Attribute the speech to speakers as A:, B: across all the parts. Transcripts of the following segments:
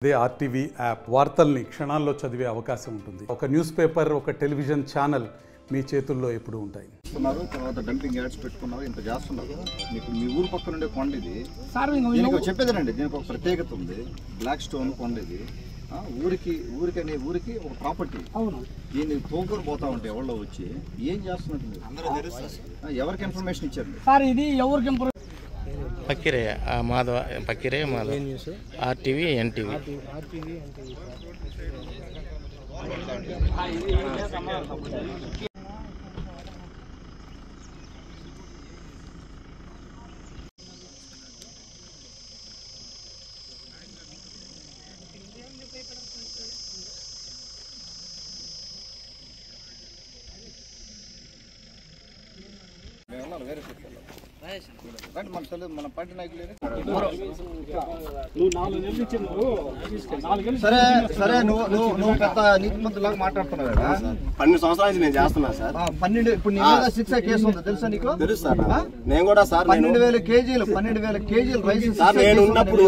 A: అదే RTV app వార్తల్ని క్షణాల్లో చదివే అవకాశం ఉంటుంది. ఒక న్యూస్ పేపర్, ఒక టెలివిజన్ ఛానల్ మీ చేతుల్లో ఎప్పుడు ఉంటాయి.
B: తర్వాత డంపింగ్ యాడ్స్ పెట్టుకున్నారు, ఇంత చేస్తున్నారు. మీకు మీ ఊరు పక్కన ఉండే కొండ ఇది. దీనికి చెప్పేదేనండి, దీనికి ఒక ప్రత్యేకత ఉంది. బ్లాక్ స్టోన్ కొండ ఇది. ఊరికి ఒక ప్రాపర్టీ. దీన్ని తోకొని పోతా ఉంటే ఎవరో వచ్చి ఏం చేస్తున్నట్టు ఎవరికి ఇన్ఫర్మేషన్ ఇచ్చారు
C: సార్? ఇది ఎవరికి
D: పక్కిరే మాధవ, పక్కిరే మాధవ, ఆర్టీవీ ఎన్టీవీ.
B: మన పార్టీ నాయకులు సరే నువ్వు పెద్ద నీతిమంతులాగా మాట్లాడుతున్నావు కదా.
E: 12 సంవత్సరాల నుంచి నేను చేస్తున్నా సార్.
B: 12 ఇప్పుడు నీ మీద శిక్ష కేసు ఉంది తెలుసా నీకు?
E: తెలుసు సార్. నేను కూడా సార్
B: 12,000 కేజీలు రైస్
E: సార్ నేను ఉన్నప్పుడు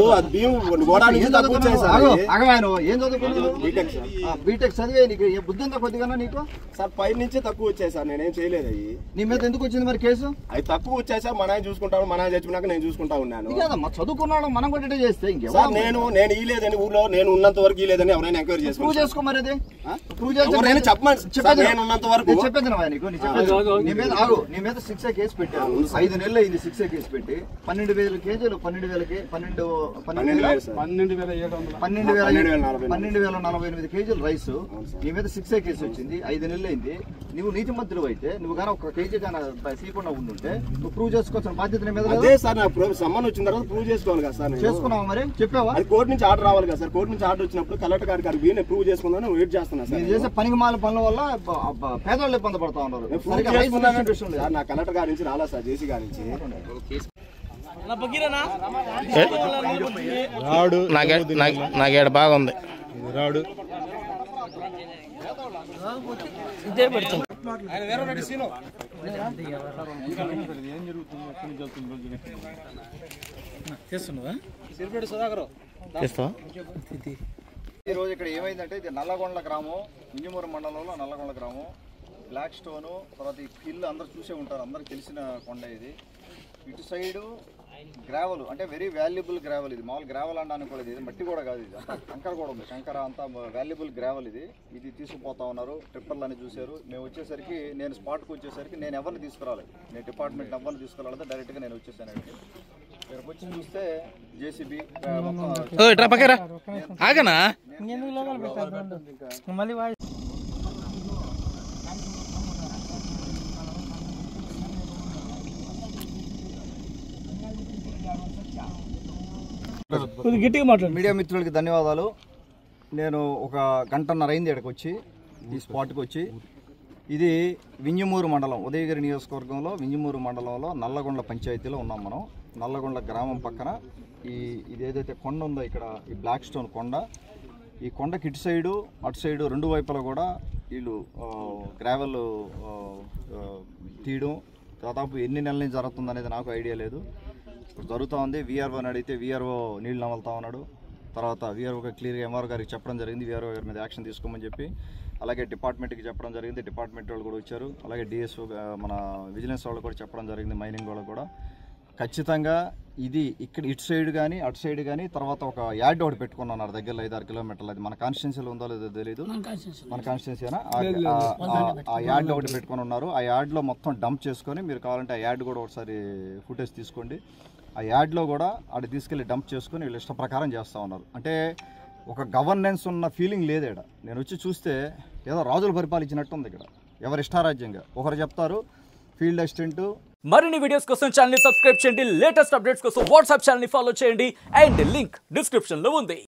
E: ఏం
B: చదువుకున్నావు? బీటెక్ చదివే నీకు బుద్ధి ఉందా కొద్దిగా నీకు?
E: సార్ పై నుంచి తక్కువ వచ్చాయి సార్, నేనేం చేయలేదు. అవి
B: నీ మీద ఎందుకు వచ్చింది మరి కేసు?
E: అవి తక్కువ వచ్చాయి సార్. మన చూసుకుంటాను, మన చచ్చిపోయినాక నేను చూసుకుంటా ఉన్నాను.
B: చదువుకున్నాడు మనం కూడా చేస్తే
E: నేను ఇలేదని ఊర్లో నేను ఉన్నంత వరకు ఇలేదని ఎవరైనా ఎంక్వైరీ
B: ప్రూవ్ చేసుకో. మరి అది
E: నేను చెప్పమని నేను ఉన్నంత వరకు
B: చెప్పేది నీ మీద శిక్ష కేసు పెట్టారు. 5 నెలలు అయింది శిక్ష కేసు పెట్టి. 12,000 కేజీలు 12,048 కేజీలు రైస్ నీ మీద శిక్ష కేసు వచ్చింది. 5 నెలలు అయింది. నువ్వు నీతి మంత్రులు అయితే నువ్వు కానీ ఒక కేజీ కానీ తీయకుండా ఉండుంటే నువ్వు ప్రూవ్ చేసుకోవాల్సిన బాధ్యత నీ మీద.
E: అదే సార్, నాకు సంబంధం వచ్చిన తర్వాత ప్రూవ్ చేసుకోవాలి కదా సార్.
B: చేసుకున్నావా మరి? చెప్పావా?
E: అది కోర్టు నుంచి ఆర్డర్ రావాలి కదా సార్. కోర్టు నుంచి ఆర్డర్ వచ్చినప్పుడు కలెక్టర్ గారికి నేను ప్రూవ్ చేసుకుందాను వెయిట్ చేస్తున్నా సార్.
B: చేసే పనికిమాల పనుల వల్ల పేదవాళ్ళు ఇబ్బంది పడతా ఉన్నారు.
E: నా కలెక్టర్ గారి నుంచి రాలా సార్, జేసీ గారి నుంచి.
D: నాకేడ బాగుంది
E: రాడు.
D: ఇదే పెడుతుంది.
B: ఈ రోజు ఇక్కడ ఏమైందంటే ఇది నల్లగొండ గ్రామం, వింజమూరు మండలంలో నల్లగొండ గ్రామం. బ్లాక్ స్టోన్ తర్వాత ఈ హిల్ అందరు చూసే ఉంటారు, అందరికి తెలిసిన కొండ ఇది. ఇటు సైడు గ్రావెల్ అంటే వెరీ వాల్యుబుల్ గ్రావెల్. ఇది మామూలు గ్రావెల్ అనడానికి కూడా ఇది మట్టి కూడా కాదు, ఇది కంకర కూడా ఉంది. కంకర అంతా వాల్యుబుల్ గ్రావెల్. ఇది తీసుకుపోతా ఉన్నారు. ట్రిప్పర్లు అని చూశారు. మేము వచ్చేసరికి నేను స్పాట్కి వచ్చేసరికి నేను ఎవరిని తీసుకురాలి, నేను డిపార్ట్మెంట్ ఎవరిని తీసుకురాలేదు, డైరెక్ట్గా నేను వచ్చేసాను. ఇక్కడికి వచ్చి చూస్తే జేసీబీ
D: ఆగనా
B: మీడియా మిత్రులకి ధన్యవాదాలు. నేను ఒక గంటన్నర అయింది ఇక్కడికి వచ్చి, ఈ స్పాట్కి వచ్చి. ఇది వింజమూరు మండలం, ఉదయగిరి నియోజకవర్గంలో వింజమూరు మండలంలో నల్లగొండ పంచాయతీలో ఉన్నాం మనం. నల్లగొండ గ్రామం పక్కన ఇది ఏదైతే కొండ ఉందో ఇక్కడ, ఈ బ్లాక్ స్టోన్ కొండ. ఈ కొండకి ఇటు సైడు అటు సైడు రెండు వైపులా కూడా వీళ్ళు గ్రావెల్ తీయడం దాదాపు ఎన్ని నెలల నుంచి జరుగుతుంది అనేది నాకు ఐడియా లేదు. ఇప్పుడు జరుగుతూ ఉంది. వీఆర్ఓని అడిగితే వీఆర్ఓ నీళ్ళు నమలుతా ఉన్నాడు. తర్వాత వీఆర్ఓకి క్లియర్గా ఎంఆర్ గారికి చెప్పడం జరిగింది, వీఆర్ఓ గారి మీద యాక్షన్ తీసుకోమని చెప్పి. అలాగే డిపార్ట్మెంట్కి చెప్పడం జరిగింది, డిపార్ట్మెంట్ వాళ్ళు కూడా వచ్చారు. అలాగే డిఎస్ఓ మన విజిలెన్స్ వాళ్ళు కూడా చెప్పడం జరిగింది, మైనింగ్ వాళ్ళు కూడా. ఖచ్చితంగా ఇది ఇక్కడ ఇటు సైడ్ కానీ అటు సైడ్ కానీ తర్వాత ఒక యార్డ్ ఒకటి పెట్టుకున్నారు దగ్గరలో 5-6 కిలోమీటర్లు. అది మన కాన్స్టిట్యున్సీలో ఉందో లేదో తెలియదు, మన కాన్స్టిట్యున్సీనా. ఆ యార్డ్ ఒకటి పెట్టుకుని ఉన్నారు. ఆ యార్డ్లో మొత్తం డంప్ చేసుకొని, మీరు కావాలంటే ఆ యార్డ్ కూడా ఒకసారి ఫుటేజ్ తీసుకోండి. ఆ యార్డ్లో కూడా అక్కడ తీసుకెళ్ళి డంప్ చేసుకొని వీళ్ళు ఇష్ట ప్రకారం చేస్తూ ఉన్నారు. అంటే ఒక గవర్నెన్స్ ఉన్న ఫీలింగ్ లేదు ఇక్కడ. నేను వచ్చి చూస్తే ఏదో రాజులు పరిపాలించినట్టు ఉంది ఇక్కడ. ఎవరు ఇష్టారాజ్యంగా ఒకరు చెప్తారు. Field assistant.
F: మరిన్ని వీడియోస్ కోసం ఛానల్ ని సబ్స్క్రైబ్ చేయండి. లేటెస్ట్ అప్డేట్స్ కోసం వాట్సాప్ ఛానల్ ని ఫాలో చేయండి. అండ్ లింక్ డిస్క్రిప్షన్ లో ఉంది.